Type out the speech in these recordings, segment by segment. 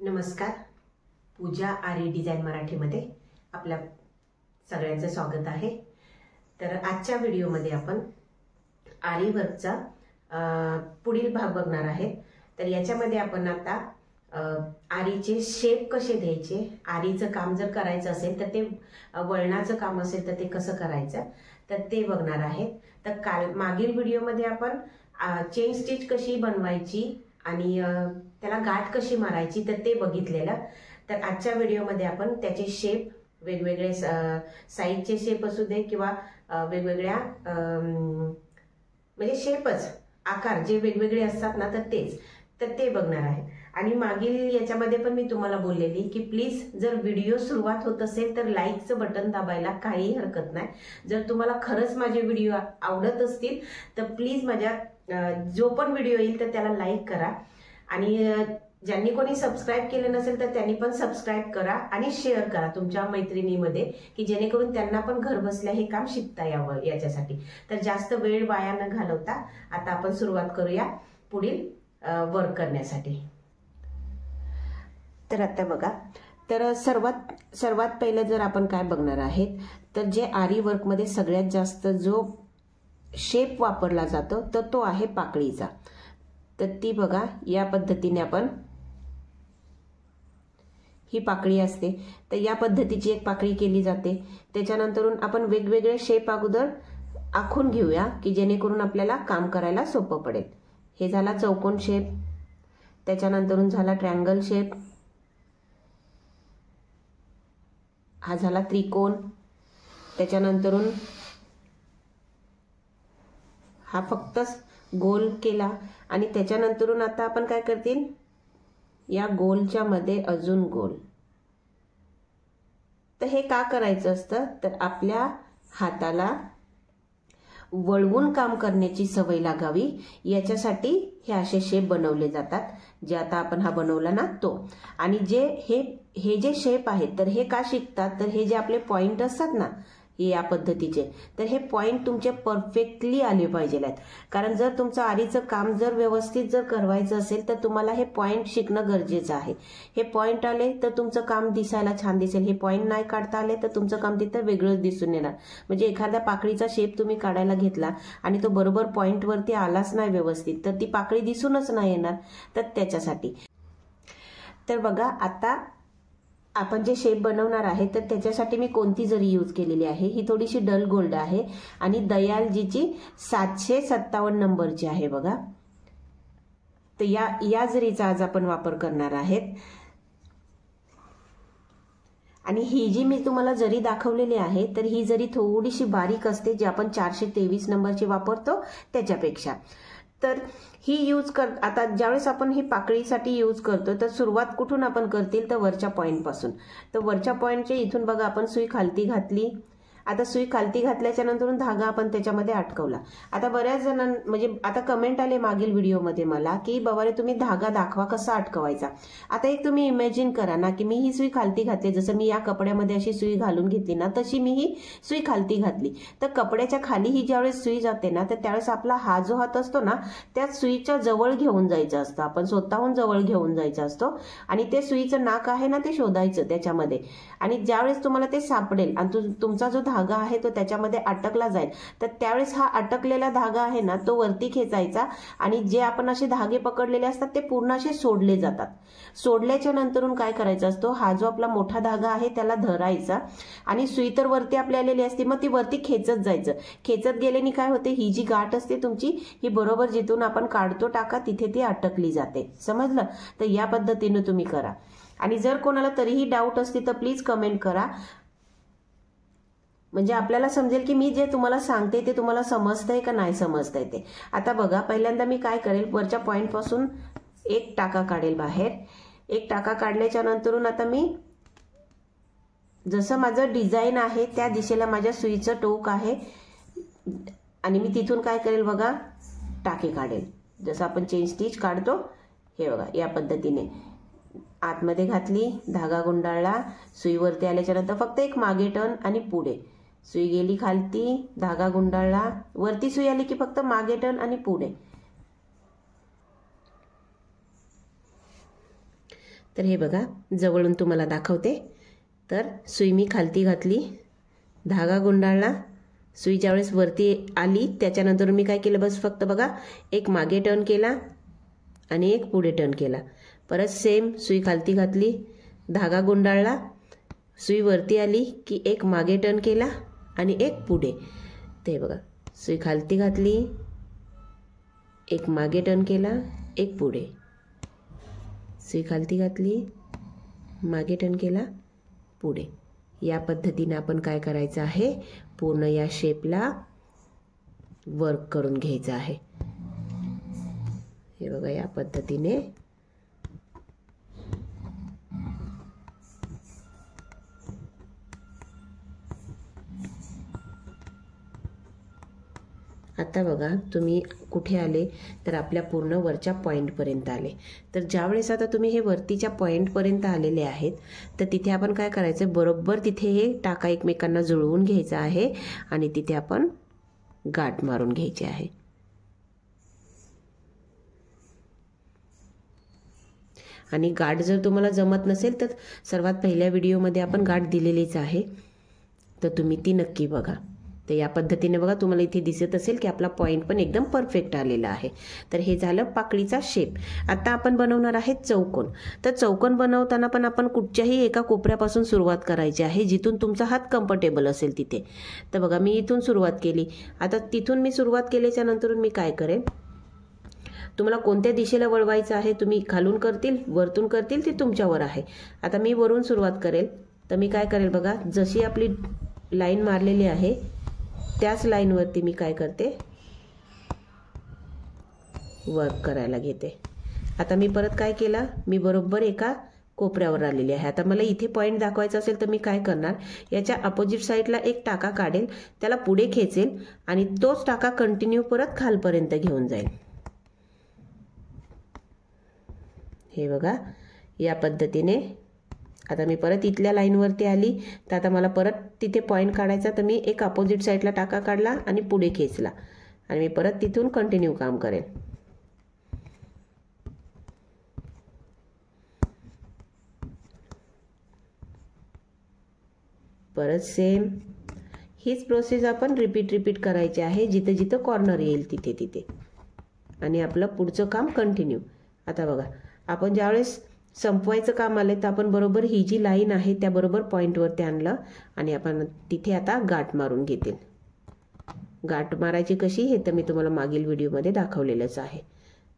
नमस्कार, पूजा आरी डिझाइन मराठीमध्ये आपल्या सगळ्यांचं स्वागत आहे। तर आजच्या व्हिडिओमध्ये आपण आरी वर्कचा पुढील भाग बघणार आहे। तर याच्यामध्ये आपण आता आरीचे शेप कसे द्यायचे, आरीचं काम जर करायचं असेल तर ते वळणाचं काम असेल तर ते कसं करायचं तर ते बघणार आहे। तर मागील व्हिडिओमध्ये आपण चेन स्टिच कशी बनवायची आणि त्याला गाठ कशी मारायची तर ते बघितलेलं। तर आजच्या व्हिडिओमध्ये आपण त्याचे शेप, वेगवेगळे साइजचे शेप असू दे किंवा वेगवेगळ्या म्हणजे शेपच आकार जे वेगवेगळे असतात ना तर ते बघणार आहे। आणि मागील याच्यामध्ये पण मी तुम्हाला बोललेली की प्लीज जर व्हिडिओ सुरुवात होत असेल तर लाईकचं बटन दाबायला काही हरकत नाही। जर तुम्हाला खरंच माझे व्हिडिओ आवडत असतील तर प्लीज माझ्या जो पण व्हिडिओ येईल तर त्याला लाईक करा आणि ज्यांनी कोणी सबस्क्राइब केलं नसेल तर त्यांनी पण सबस्क्राइब करा आणि शेअर करा तुमच्या मैत्रिणीमध्ये की जेणेकरून त्यांना पण घर बसल्या हे काम शिकता यावं याच्यासाठी। तर जास्त वेळ वाया न घालवता आता आपण सुरुवात करूया पुढील वर्क करण्यासाठी। तर आता बघा, तर सर्वात पहिलं जर आपण काय बघणार आहेत तर जे आरी वर्क मध्ये सगळ्यात जास्त जो शेप वापरला जातो तर तो आहे पाकळीचा। तर ती बघा या पद्धतीने आपण, ही पाकळी असते तर या पद्धतीची एक पाकळी केली जाते। त्याच्यानंतरून आपण वेगवेगळे शेप अगोदर आखून घेऊया की जेणेकरून आपल्याला काम करायला सोपं पडेल। हे झाला चौकोन शेप, त्याच्यानंतरून झाला ट्रायंगल शेप, हा झाला त्रिकोण, त्याच्यानंतरून हा फक्त गोल केला आणि त्याच्यानंतरून आता आपण काय करतील या गोलच्या मध्ये अजून गोल। तर हे का करायचं असतं तर आपल्या हाताला वळवून काम करण्याची सवय लागावी याच्यासाठी हे असे शेप बनवले जातात, जे आता आपण हा बनवला ना तो। आणि जे हे जे शेप आहेत तर हे का शिकतात तर हे जे आपले पॉइंट असतात ना हे या पद्धतीचे, तर हे पॉइंट तुमचे परफेक्टली आले पाहिजेत। कारण जर तुमचं आरीचं काम जर व्यवस्थित जर करवायचं असेल तर तुम्हाला हे पॉइंट शिकणं गरजेचं आहे। हे पॉइंट आले तर तुमचं काम दिसायला छान दिसेल, हे पॉइंट नाही काढता आले तर तुमचं काम तिथं वेगळंच दिसून येणार। म्हणजे एखाद्या पाकळीचा शेप तुम्ही काढायला घेतला आणि तो बरोबर पॉइंट वरती आलाच नाही व्यवस्थित तर ती पाकळी दिसूनच नाही येणार। तर त्याच्यासाठी तर बघा आता आपण जे शेप बनवणार आहे तर त्याच्यासाठी मी कोणती जरी यूज केलेली आहे, ही थोडीशी डल गोल्ड आहे आणि दयालजीची 757 नंबरची आहे बघा। तर या जरीचा आज आपण वापर करणार आहेत। आणि ही जी मी तुम्हाला जरी दाखवलेली आहे तर ही जरी थोडीशी बारीक असते, जी आपण 423 नंबरची वापरतो त्याच्यापेक्षा। तर ही आता ज्यावेळेस आपण ही पाकळीसाठी यूज करतो तर सुरुवात कुठून आपण करतील तर वरच्या पॉइंट पासून। तर वरच्या पॉइंटचे इथून बघा आपण सुई खालती घातली। आता सुई खालती घातल्याच्या नंतर धागा आपण त्याच्यामध्ये अटकवला। आता बऱ्याच जणांना म्हणजे आता कमेंट आले मागील व्हिडिओमध्ये मला की बाबा रे तुम्ही धागा दाखवा कसा अटकवायचा। आता एक तुम्ही इमॅजिन करा ना की मी ही सुई खालती घातली, जसं मी या कपड्यामध्ये अशी सुई घालून घेतली ना तशी मी ही सुई खालती घातली। तर कपड्याच्या खाली ही ज्यावेळेस सुई जाते ना तर त्यावेळेस आपला हा जो हात असतो ना त्या सुईच्या जवळ घेऊन जायचं असतं, आपण स्वतःहून जवळ घेऊन जायचं असतो आणि ते सुईचं नाक आहे ना ते शोधायचं त्याच्यामध्ये। आणि ज्यावेळेस तुम्हाला ते सापडेल आणि तुमचा जो धागा आहे तो त्याच्यामध्ये अटकला जाईल तर त्यावेळेस हा अटकलेला धागा आहे ना तो वरती खेचायचा आणि जे आपण असे धागे पकडलेले असतात ते पूर्ण असे सोडले जातात। सोडल्याच्या नंतरून काय करायचं असतो, हा जो आपला मोठा धागा आहे त्याला धरायचा आणि सुई तर वरती आपली आलेली असते मग ती वरती खेचत जायचं। खेचत गेल्याने काय होते, ही जी गाठ असते तुमची ही बरोबर जिथून आपण काढतो टाका तिथे ती अटकली जाते। समजलं? तर या पद्धतीने तुम्ही करा। आणि जर कोणाला तरीही डाऊट असते तर प्लीज कमेंट करा, म्हणजे आपल्याला समजेल की मी जे तुम्हाला सांगते ते तुम्हाला समजतंय का नाही समजतंय ते। आता बघा, पहिल्यांदा मी काय करेल, वरच्या पॉइंट पासून एक टाका काढेल बाहेर। एक टाका काढल्याच्या नंतरून आता मी जसं माझं डिझाईन आहे त्या दिशेला माझ्या सुईचं टोक आहे आणि मी तिथून काय करेल बघा टाके काढेल, जसं आपण चेन स्टिच काढतो हे बघा या पद्धतीने। आतमध्ये घातली, धागा गुंडाळला, सुई वरती आल्याच्या नंतर फक्त एक मागे टर्न आणि पुढे, सुई गेली खालती, धागा गुंडाळला, वरती सुई आली की फक्त मागे टर्न आणि पुढे। तर हे बघा जवळून तुम्हाला दाखवते। तर सुई मी खालती घातली, धागा गुंडाळला, सुई ज्यावेळेस वरती आली त्याच्यानंतर मी काय केलं, बस फक्त बघा एक मागे टर्न केला आणि एक पुढे टर्न केला। परत सेम सुई खालती घातली, धागा गुंडाळला, सुई वरती आली की एक मागे टर्न केला आणि एक पुढे। ते बघा सुई खालती घातली, एक मागे टर्न केला, एक पुढे, सुई खालती घातली, मागे टर्न केला, पुढे। या पद्धतीने आपण काय करायचं आहे, पूर्ण या शेपला वर्क करून घ्यायचं आहे। हे बघा या पद्धतीने आता बघा तुम्ही कुठे आले, तर आपल्या पूर्ण वरच्या पॉईंटपर्यंत आले। तर ज्यावेळेस आता तुम्ही हे वरतीच्या पॉईंटपर्यंत आलेले आहेत तर तिथे आपण काय करायचं, बरोबर तिथे हे टाका एकमेकांना जुळवून घ्यायचा आहे आणि तिथे आपण गाठ मारून घ्यायची आहे। आणि गाठ जर तुम्हाला जमत नसेल तर सर्वात पहिल्या व्हिडिओमध्ये आपण गाठ दिलेलीच आहे, तर तुम्ही ती नक्की बघा। तर या पद्धतीने बघा तुम्हाला इथे दिसत असेल की आपला पॉईंट पण एकदम परफेक्ट आलेला आहे। तर हे झालं पाकळीचा शेप। आता आपण बनवणार आहे चौकोन। तर चौकोन बनवताना पण आपण कुठच्याही एका कोपऱ्यापासून सुरुवात करायची आहे, जिथून तुमचा हात कम्फर्टेबल असेल तिथे। तर बघा मी इथून सुरुवात केली, आता तिथून मी सुरुवात केल्याच्या नंतर मी काय करेन, तुम्हाला कोणत्या दिशेला वळवायचं आहे, तुम्ही खालून करतील वरतून करतील ते तुमच्यावर आहे। आता मी वरून सुरुवात करेल, तर मी काय करेल बघा, जशी आपली लाईन मारलेली आहे त्याच लाईनवरती मी काय करते, वर्क करायला घेते। आता मी परत काय केला, मी बरोबर एका कोपऱ्यावर आलेली आहे। आता मला इथे पॉईंट दाखवायचा असेल तर मी काय करणार, याच्या अपोजिट साईडला एक टाका काढेल, त्याला पुढे खेचेल आणि तोच टाका कंटिन्यू परत खालपर्यंत घेऊन जाईल। हे बघा या पद्धतीने। आता मी परत इथल्या लाईनवरती आली, तर आता मला परत तिथे पॉईंट काढायचा, तर मी एक अपोजिट साईडला टाका काढला आणि पुढे खेचला आणि मी परत तिथून कंटिन्यू काम करेन। परत सेम हीच प्रोसेस आपण रिपीट करायची आहे, जिथे जिथे कॉर्नर येईल तिथे तिथे, आणि आपलं पुढचं काम कंटिन्यू। आता बघा आपण ज्यावेळेस संपवायचं काम आले तर आपण बरोबर ही जी लाईन आहे त्या बरोबर पॉईंटवरती आणलं आणि आपण तिथे आता गाठ मारून घेतील। गाठ मारायची कशी हे तर मी तुम्हाला मागील व्हिडिओमध्ये दाखवलेलंच आहे।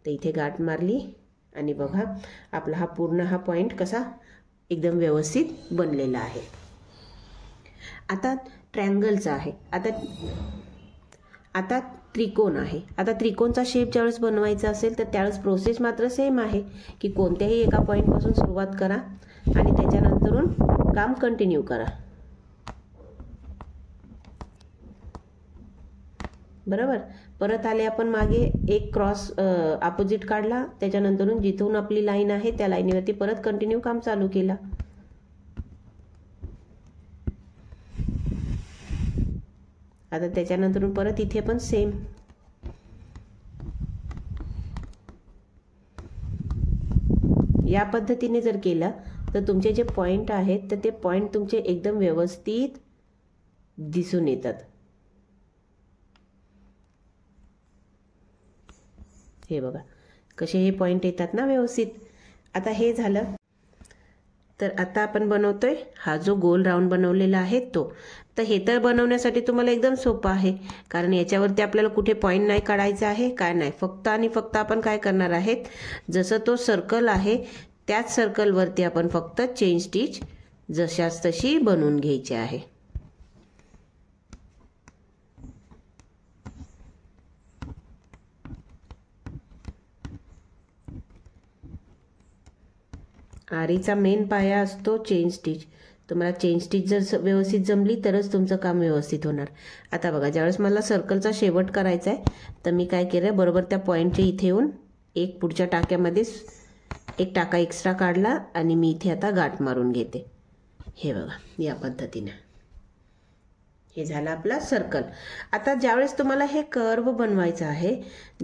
तर इथे गाठ मारली आणि बघा आपला हा पूर्ण हा पॉईंट कसा एकदम व्यवस्थित बनलेला आहे। आता ट्रायंगलचा आहे, आता त्रिकोण आहे। आता त्रिकोणचा शेप ज्यावेळेस बनवायचा असेल तर त्यावेळेस प्रोसेस मात्र सेम आहे की कोणत्याही एका पॉईंटपासून सुरुवात करा आणि त्याच्यानंतरून काम कंटिन्यू करा, बरोबर। परत आले आपण मागे एक क्रॉस अपोजिट काढला, त्याच्यानंतरून जिथून आपली लाईन आहे त्या लाईनीवरती परत कंटिन्यू काम चालू केला। आता त्याच्यानंतर परत इथे पण सेम। या पद्धतीने जर केलं तर तुमचे जे पॉइंट आहेत तर ते पॉइंट तुमचे एकदम व्यवस्थित दिसून येतात। हे बघा कसे हे पॉइंट येतात ना व्यवस्थित। आता हे झालं, तर आता आपण बनवतोय हा जो गोल राऊंड बनवलेला आहे तो। तर हे तर बनवण्यासाठी तुम्हाला एकदम सोपं आहे, कारण याच्यावरती आपल्याला कुठे पॉइंट नाही काढायचा आहे, काय नाही, फक्त आणि फक्त आपण काय करणार आहेत, जसं तो सर्कल आहे त्याच सर्कलवरती आपण फक्त चेन स्टिच जशास तशी बनवून घ्यायची आहे। आरीचा मेन पाया असतो चेन स्टिच। तुम्हाला चेन स्टिच जर व्यवस्थित जमली तरच तुमचं काम व्यवस्थित होणार। आता बघा ज्यावेळेस मला सर्कलचा शेवट करायचा आहे तर मी काय केलं, बरोबर त्या पॉईंटच्या इथे येऊन एक पुढच्या टाक्यामध्ये एक टाका एक्स्ट्रा काढला आणि मी इथे आता गाठ मारून घेते। हे बघा या पद्धतीने हे झालं आपला सर्कल। आता ज्यावेळेस तुम्हाला हे कर्व बनवायचं आहे,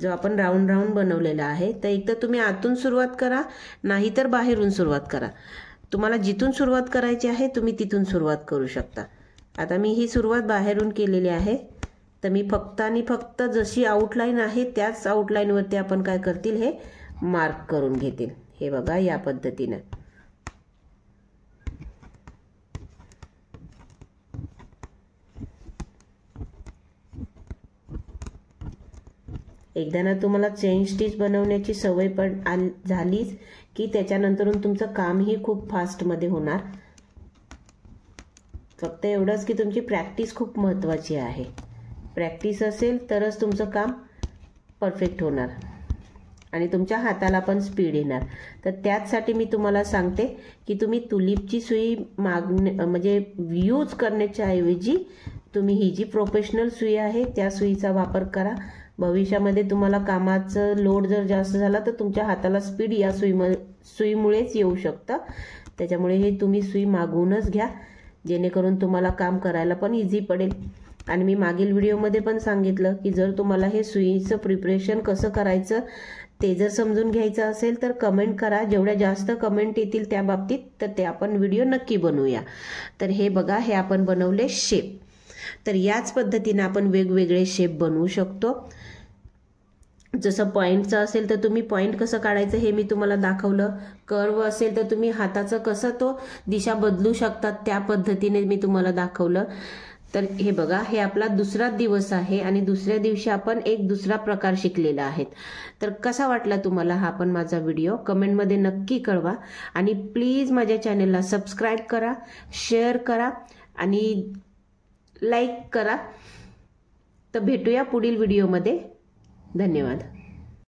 जो आपण राऊंड राऊंड बनवलेला आहे, तर एकदा तुम्ही आतून सुरुवात करा, नाहीतर बाहेरून सुरुवात करा। तुम्हाला जिथून सुरुवात करायची आहे तुम्ही तिथून सुरुवात करू शकता। आता मी ही सुरुवात बाहेरून केलेली आहे, तर मी फक्त आणि फक्त जशी आउटलाईन आहे त्याच आउटलाईनवरती आपण काय करतील, हे मार्क करून घेतील। हे बघा या पद्धतीने। एकदा ना तुम्हाला चेन स्टिच बनवण्याची सवय पण झालीच की त्याच्यानंतरून तुमचं कामही खूप फास्टमध्ये होणार। फक्त एवढंच की तुमची प्रॅक्टिस खूप महत्त्वाची आहे। प्रॅक्टिस असेल तरच तुमचं काम परफेक्ट होणार आणि तुमच्या हाताला पण स्पीड येणार। तर त्याचसाठी मी तुम्हाला सांगते की तुम्ही तुलिपची सुई म्हणजे यूज करण्याच्या ऐवजी तुम्ही ही जी प्रोफेशनल सुई आहे त्या सुईचा वापर करा। भविष्यामध्ये तुम्हाला कामाचं लोड जर जास्त झाला तर तुमच्या हाताला स्पीड या सुईमुळेच येऊ शकतं। त्याच्यामुळे हे तुम्ही सुई मागवूनच घ्या, जेणेकरून तुम्हाला काम करायला पण इझी पडेल। आणि मी मागील व्हिडिओमध्ये पण सांगितलं की जर तुम्हाला हे सुईचं प्रिपरेशन कसं करायचं ते जर समजून घ्यायचं असेल तर कमेंट करा। जेवढ्या जास्त कमेंट येतील त्या बाबतीत तर ते आपण व्हिडिओ नक्की बनवूया। तर हे बघा, हे आपण बनवले शेप। तर याच पद्धतीने आपण वेगवेगळे शेप बनवू शकतो। जसं पॉइंटचं असेल तर तुम्ही पॉइंट कसं काढायचं हे मी तुम्हाला दाखवलं। कर्व असेल तर तुम्ही हाताचं कसं तो दिशा बदलू शकतात त्या पद्धतीने मी तुम्हाला दाखवलं। तर हे बघा, हे आपला दुसरा दिवस आहे आणि दुसऱ्या दिवशी आपण एक दुसरा प्रकार शिकलेला आहे। तर कसा वाटला तुम्हाला हा पण माझा व्हिडिओ कमेंटमध्ये नक्की कळवा आणि प्लीज माझ्या चॅनलला सबस्क्राईब करा, शेअर करा आणि लाईक करा। तर भेटूया पुढील व्हिडिओमध्ये। धन्यवाद।